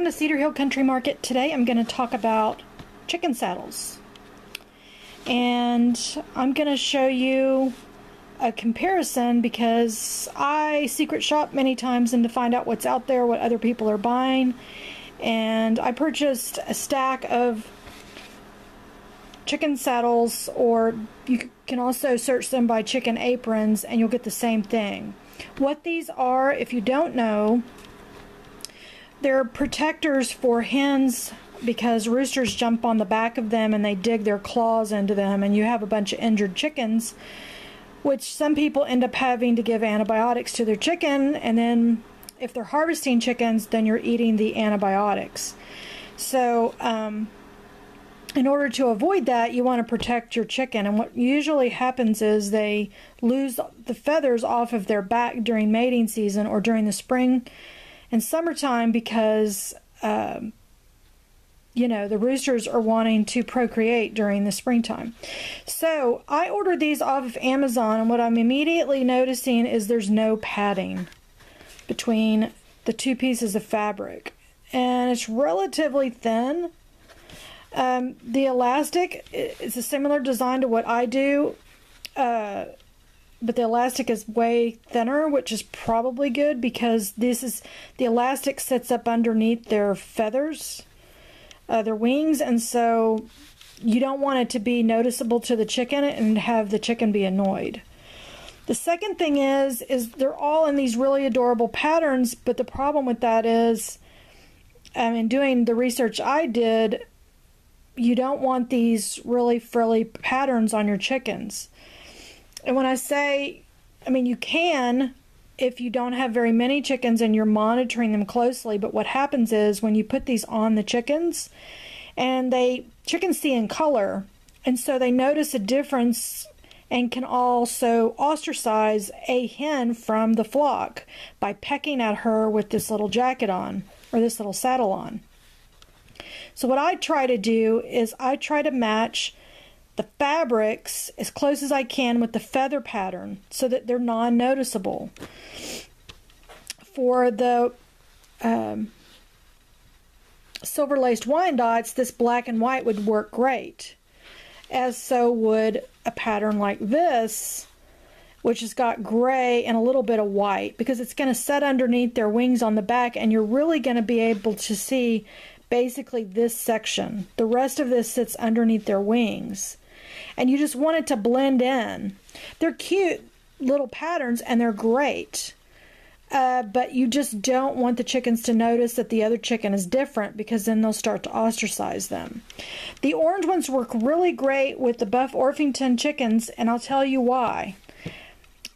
Welcome to Cedar Hill Country Market. Today I'm going to talk about chicken saddles. And I'm going to show you a comparison because I secret shop many times and to find out what's out there, what other people are buying. And I purchased a stack of chicken saddles, or you can also search them by chicken aprons and you'll get the same thing. What these are, if you don't know, they're protectors for hens because roosters jump on the back of them and they dig their claws into them, and you have a bunch of injured chickens, which some people end up having to give antibiotics to their chicken, and then if they're harvesting chickens, then you're eating the antibiotics. So in order to avoid that, you want to protect your chicken, and what usually happens is they lose the feathers off of their back during mating season or during the spring and summertime because you know, the roosters are wanting to procreate during the springtime. So I ordered these off of Amazon, and what I'm immediately noticing is there's no padding between the two pieces of fabric, and it's relatively thin. The elastic is a similar design to what I do, but the elastic is way thinner, which is probably good because the elastic sits up underneath their feathers, their wings, and so you don't want it to be noticeable to the chicken and have the chicken be annoyed. The second thing is they're all in these really adorable patterns, but the problem with that is, in doing the research I did, you don't want these really frilly patterns on your chickens. And when I say, you can if you don't have very many chickens and you're monitoring them closely, but what happens is when you put these on the chickens, and chickens see in color, and so they notice a difference and can also ostracize a hen from the flock by pecking at her with this little jacket on, or this little saddle on. So what I try to do is I try to match the fabrics as close as I can with the feather pattern so that they're non-noticeable. For the silver laced Wyandottes, this black and white would work great, as so would a pattern like this, which has got gray and a little bit of white, because it's going to set underneath their wings on the back, and you're really going to be able to see basically this section. The rest of this sits underneath their wings, and you just want it to blend in. They're cute little patterns and they're great, but you just don't want the chickens to notice that the other chicken is different, because then they'll start to ostracize them. The orange ones work really great with the Buff Orpington chickens, and I'll tell you why.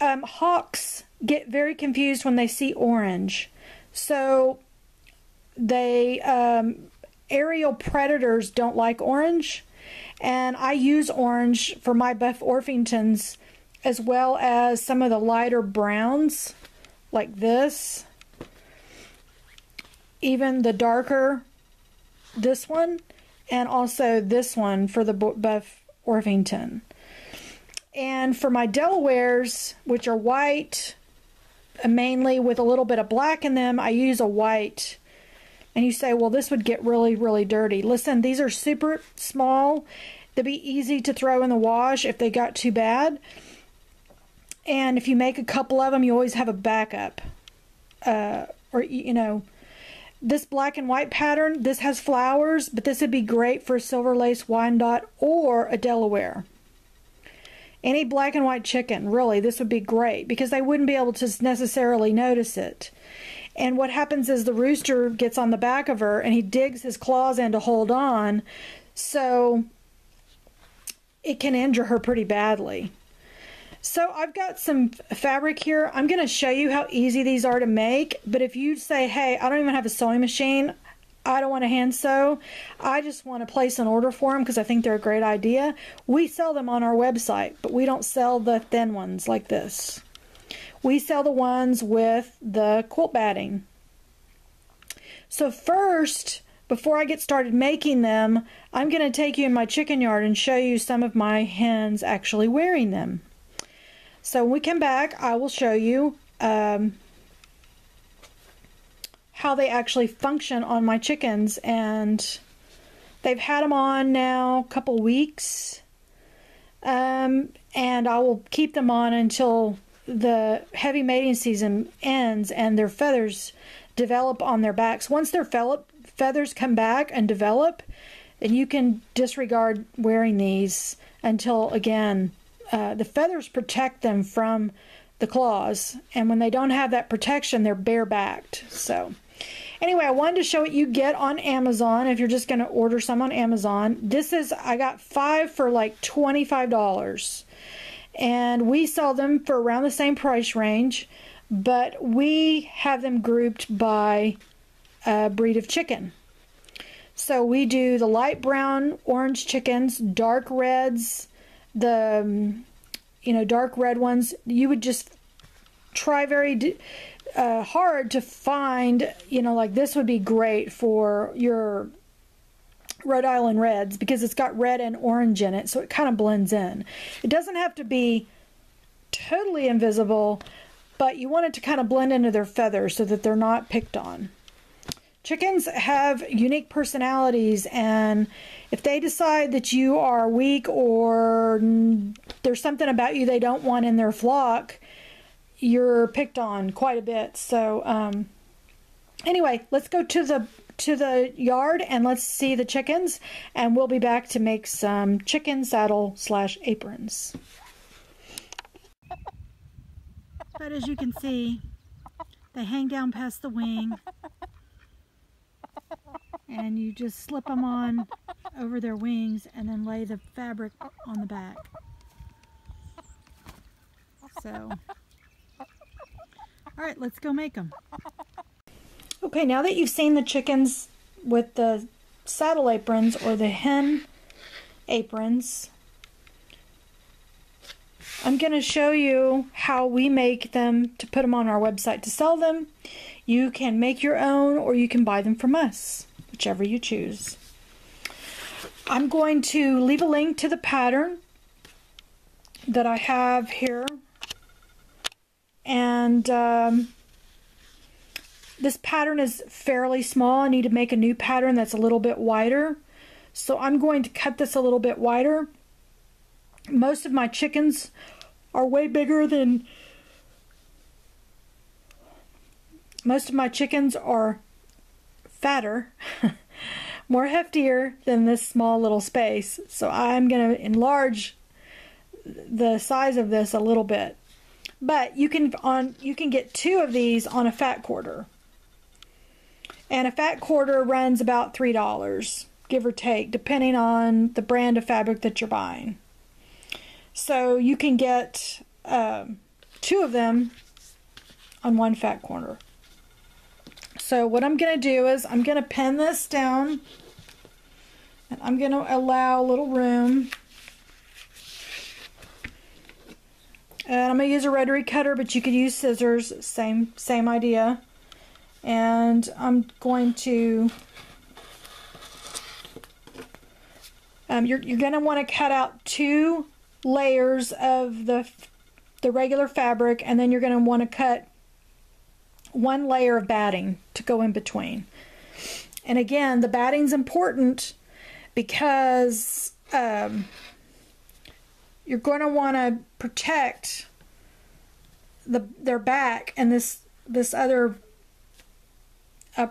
Hawks get very confused when they see orange, so aerial predators don't like orange, and I use orange for my Buff Orpingtons as well as some of the lighter browns like this, even the darker this one, and also this one for the Buff Orpington. And for my Delawares, which are white mainly with a little bit of black in them, I use a white. And you say, well, this would get really, really dirty. Listen, these are super small. They'd be easy to throw in the wash if they got too bad. And if you make a couple of them, you always have a backup. This black and white pattern, this has flowers, but this would be great for a silver lace Wyandotte or a Delaware. Any black and white chicken, really, this would be great because they wouldn't be able to necessarily notice it. And what happens is the rooster gets on the back of her and he digs his claws in to hold on, so it can injure her pretty badly. So I've got some fabric here. I'm going to show you how easy these are to make, but if you say, hey, I don't even have a sewing machine, I don't want to hand sew, I just want to place an order for them because I think they're a great idea, we sell them on our website, but we don't sell the thin ones like this. We sell the ones with the quilt batting. So first, before I get started making them, I'm going to take you in my chicken yard and show you some of my hens actually wearing them. So when we come back, I will show you how how they actually function on my chickens, and they've had them on now a couple weeks, and I will keep them on until the heavy mating season ends and their feathers develop on their backs. Once their feathers come back and develop, and you can disregard wearing these until, again, the feathers protect them from the claws, and when they don't have that protection, they're bare-backed. So anyway, I wanted to show what you get on Amazon if you're just going to order some on Amazon. This is, I got 5 for like $25, and we sell them for around the same price range, but we have them grouped by breed of chicken. So we do the light brown orange chickens, dark reds, the dark red ones. You would just try very hard to find, like this would be great for your Rhode Island Reds because it's got red and orange in it, so it kind of blends in. It doesn't have to be totally invisible, but you want it to kind of blend into their feathers so that they're not picked on. Chickens have unique personalities, and if they decide that you are weak or there's something about you they don't want in their flock, you're picked on quite a bit. So anyway, let's go to the yard and let's see the chickens, and we'll be back to make some chicken saddle / aprons. But as you can see, they hang down past the wing, and you just slip them on over their wings and then lay the fabric on the back. So, all right, let's go make them. Okay, now that you've seen the chickens with the saddle aprons or the hen aprons, I'm going to show you how we make them to put them on our website to sell them. You can make your own or you can buy them from us, whichever you choose. I'm going to leave a link to the pattern that I have here. And this pattern is fairly small. I need to make a new pattern that's a little bit wider. So I'm going to cut this a little bit wider. Most of my chickens are way bigger than... Most of my chickens are fatter, more heftier than this small little space. So I'm going to enlarge the size of this a little bit. But you can get 2 of these on a fat quarter. And a fat quarter runs about $3, give or take, depending on the brand of fabric that you're buying. So you can get 2 of them on 1 fat quarter. So what I'm going to do is I'm going to pin this down, and I'm going to allow a little room. And I'm going to use a rotary cutter, but you could use scissors, same idea. And I'm going to, you're going to want to cut out 2 layers of the regular fabric, and then you're going to want to cut 1 layer of batting to go in between. And again, the batting's important because you're going to want to protect their back, and this other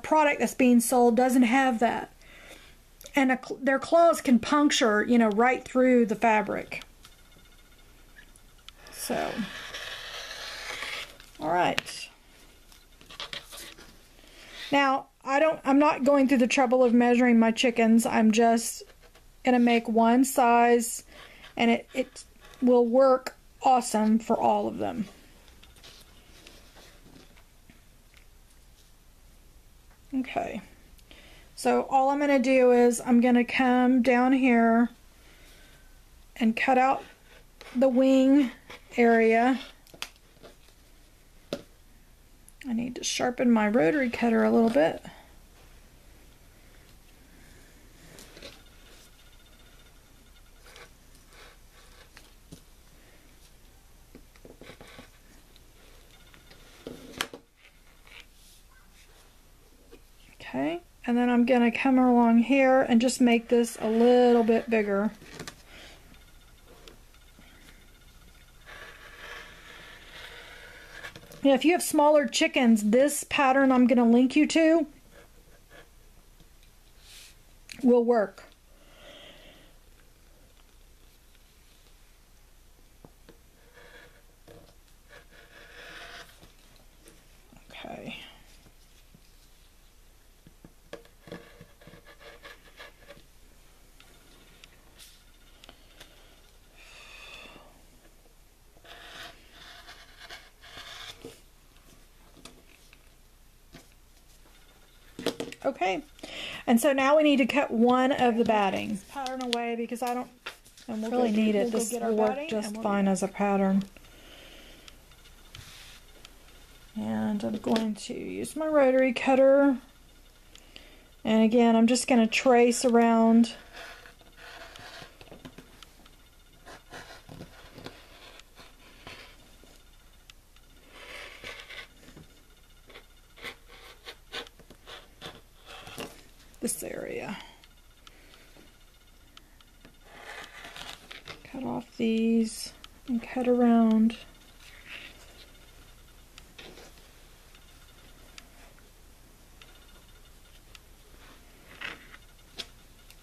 product that's being sold doesn't have that. And their claws can puncture, right through the fabric. So, all right. Now, I'm not going through the trouble of measuring my chickens. I'm just going to make one size, and it will work awesome for all of them. Okay, so all I'm going to do is I'm going to come down here and cut out the wing area. I need to sharpen my rotary cutter a little bit. Okay, and then I'm going to come along here and just make this a little bit bigger. Now, if you have smaller chickens, this pattern I'm going to link you to will work. Okay. Okay, and so now we need to cut one of the batting. This pattern away because I don't really need it. This will work just fine as a pattern. And I'm going to use my rotary cutter. And again, I'm just going to trace around. This area. Cut off these and cut around.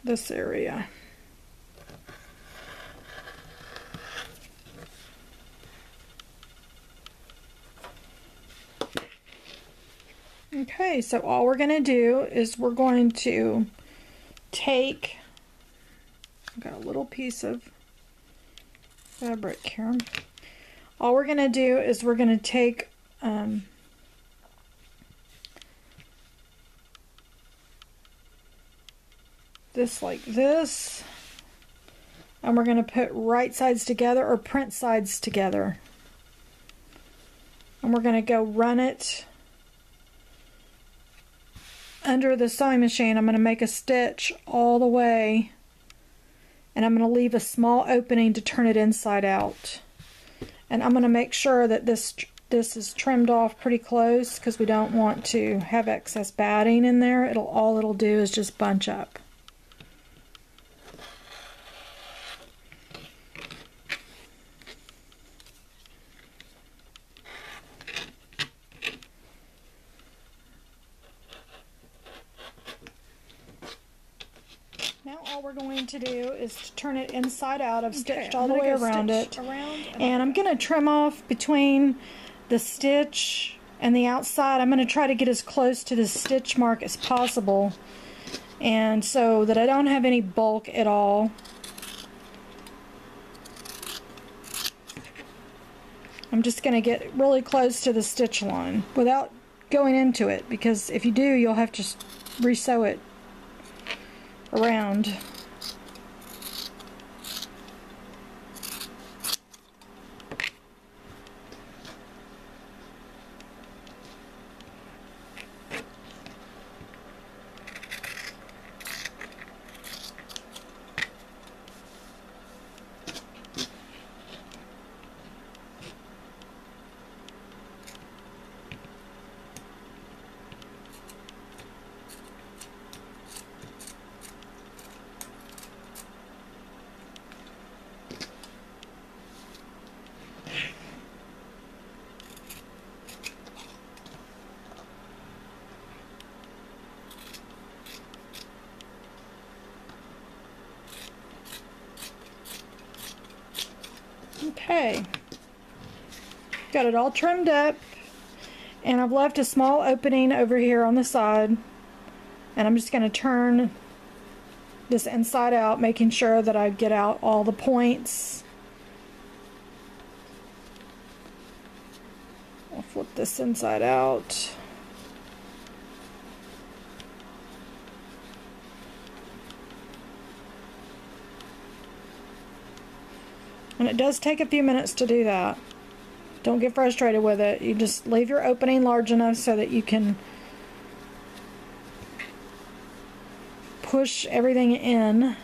This area. Okay, so all we're going to do is we're going to take, I've got a little piece of fabric here. All we're going to do is we're going to take this like this, and we're going to put right sides together or print sides together. And we're going to go run it under the sewing machine. I'm going to make a stitch all the way, and I'm going to leave a small opening to turn it inside out. And I'm going to make sure that this is trimmed off pretty close because we don't want to have excess batting in there. All it'll do is just bunch up. Now all we're going to do is to turn it inside out. I've stitched all the way around it. And I'm going to trim off between the stitch and the outside. I'm going to try to get as close to the stitch mark as possible, and so that I don't have any bulk at all. I'm just going to get really close to the stitch line without going into it, because if you do, you'll have to re-sew it around. Okay, got it all trimmed up, and I've left a small opening over here on the side, and I'm just going to turn this inside out, making sure that I get out all the points. I'll flip this inside out. And it does take a few minutes to do that. Don't get frustrated with it. You just leave your opening large enough so that you can push everything in.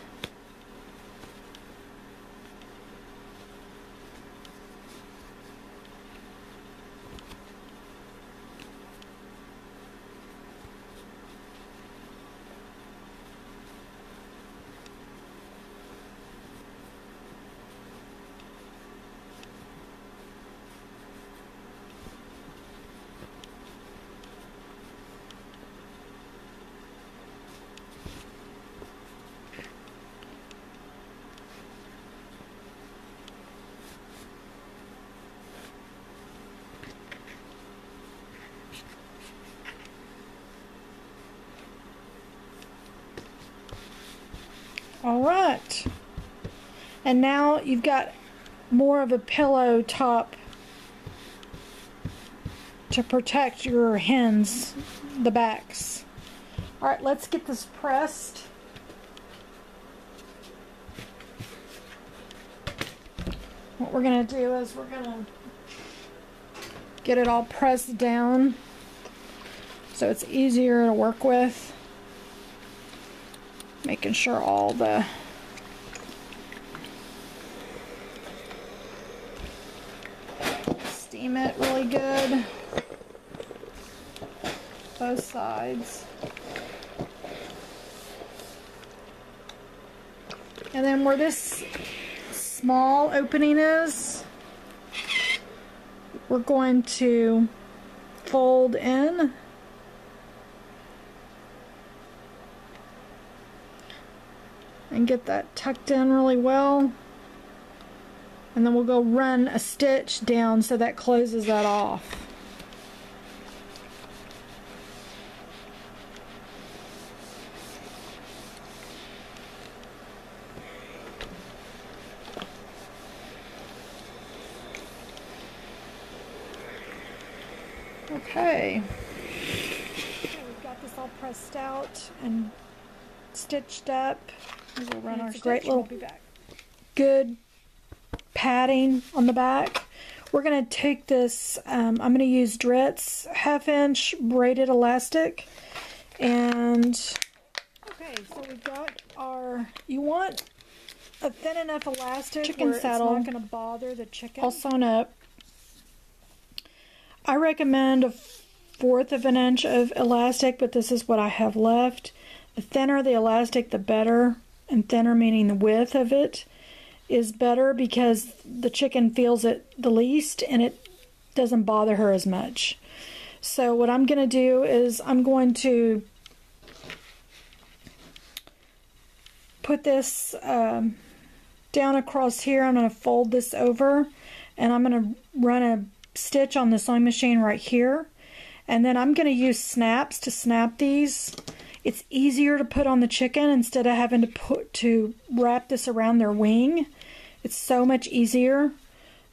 All right. And now you've got more of a pillow top to protect your hens, the backs. All right, let's get this pressed. What we're gonna do is we're gonna get it all pressed down so it's easier to work with. Making sure all the steam it really good, both sides. And then where this small opening is, we're going to fold in and get that tucked in really well. And then we'll go run a stitch down so that closes that off. Okay. We've got this all pressed out and stitched up. We'll run our great little good padding on the back. We're going to take this, I'm going to use Dritz 1/2 inch braided elastic. And okay, so we've got our, you want a thin enough elastic chicken where saddle, it's not going to bother the chicken. All sewn up. I recommend 1/4 of an inch of elastic, but this is what I have left. The thinner the elastic, the better. And thinner meaning the width of it is better because the chicken feels it the least and it doesn't bother her as much. So what I'm going to do is I'm going to put this down across here. I'm going to fold this over and I'm going to run a stitch on the sewing machine right here. And then I'm going to use snaps to snap these. It's easier to put on the chicken instead of having to wrap this around their wing. It's so much easier.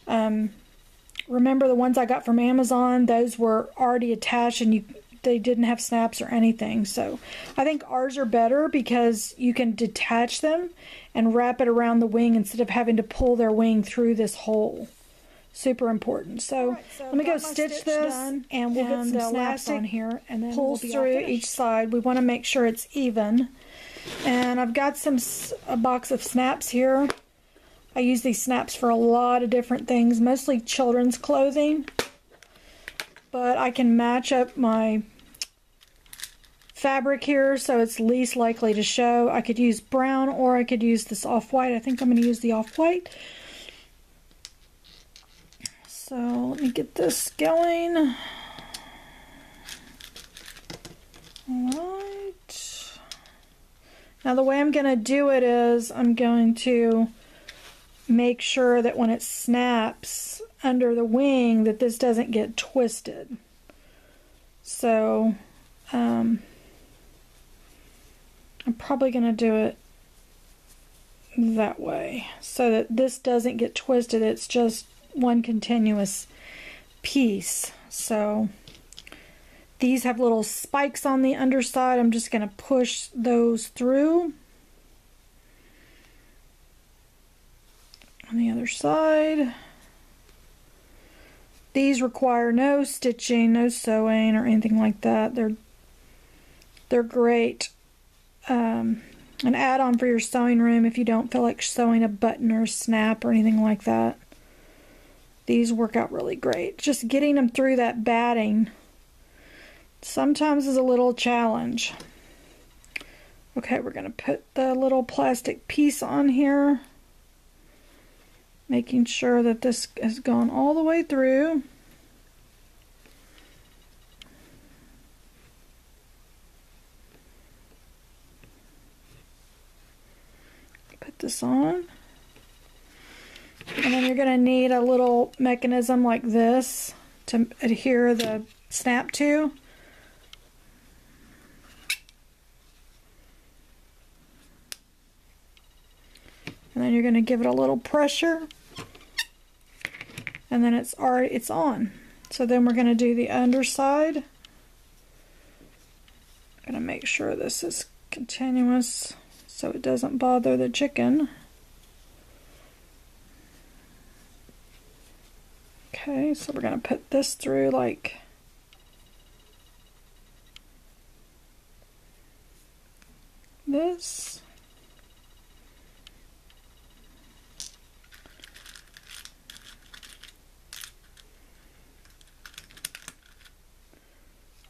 Remember the ones I got from Amazon, those were already attached and they didn't have snaps or anything. So I think ours are better because you can detach them and wrap it around the wing instead of having to pull their wing through this hole. Super important. So, right, so let me go stitch this and we'll get some snaps on here and then pulls through each side. We want to make sure it's even. And I've got a box of snaps here. I use these snaps for a lot of different things, mostly children's clothing. But I can match up my fabric here so it's least likely to show. I could use brown or I could use this off-white. I think I'm going to use the off-white. So let me get this going. Alright. Now the way I'm going to do it is I'm going to make sure that when it snaps under the wing that this doesn't get twisted. So I'm probably going to do it that way so that this doesn't get twisted. It's just one continuous piece. So these have little spikes on the underside. I'm just going to push those through. On the other side, these require no stitching, no sewing or anything like that. They're great. An add-on for your sewing room if you don't feel like sewing a button or a snap or anything like that. These work out really great. Just getting them through that batting sometimes is a little challenge. Okay, we're going to put the little plastic piece on here, making sure that this has gone all the way through. Put this on. And then you're going to need a little mechanism like this to adhere the snap to. And then you're going to give it a little pressure. And then it's on. So then we're going to do the underside. I'm going to make sure this is continuous so it doesn't bother the chicken. Okay, so we're going to put this through like this.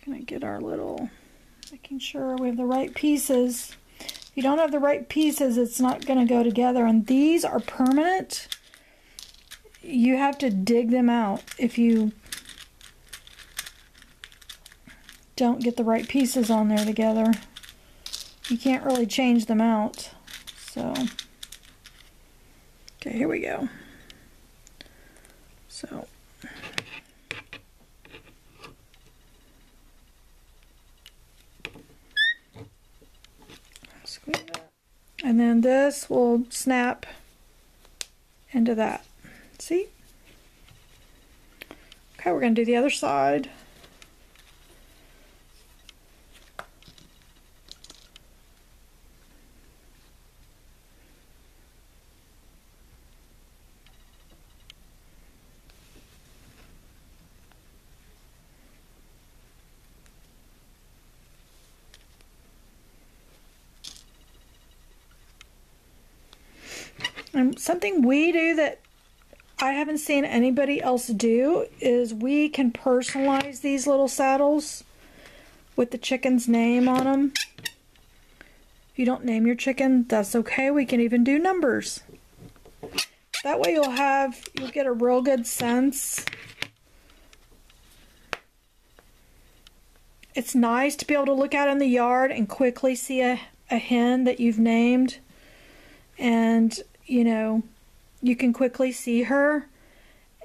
Gonna get our little, making sure we have the right pieces. If you don't have the right pieces, it's not gonna go together, and these are permanent. You have to dig them out if you don't get the right pieces on there together. You can't really change them out. So, okay, here we go. So, squeeze that. And then this will snap into that. See? Okay, we're going to do the other side. And something we do that I haven't seen anybody else do is we can personalize these little saddles with the chicken's name on them. If you don't name your chicken, that's okay. We can even do numbers. That way you'll get a real good sense. It's nice to be able to look out in the yard and quickly see a hen that you've named. And, you know, you can quickly see her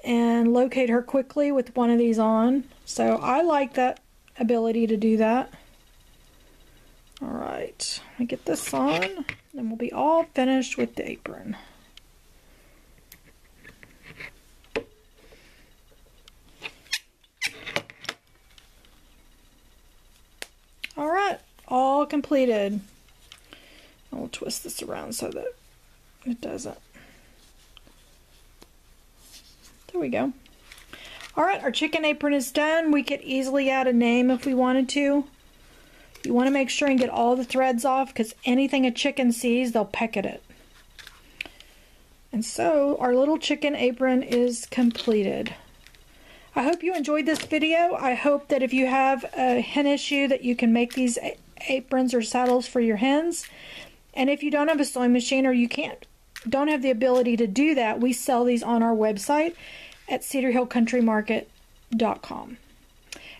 and locate her quickly with one of these on. So I like that ability to do that. All right, let me get this on, then we'll be all finished with the apron. All right, all completed. I'll twist this around so that it doesn't. There we go. All right, our chicken apron is done. We could easily add a name if we wanted to. You want to make sure and get all the threads off because anything a chicken sees, they'll peck at it. And so our little chicken apron is completed. I hope you enjoyed this video. I hope that if you have a hen issue that you can make these aprons or saddles for your hens. And if you don't have a sewing machine or you don't have the ability to do that, we sell these on our website at cedarhillcountrymarket.com.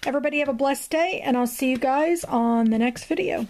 Everybody have a blessed day, and I'll see you guys on the next video.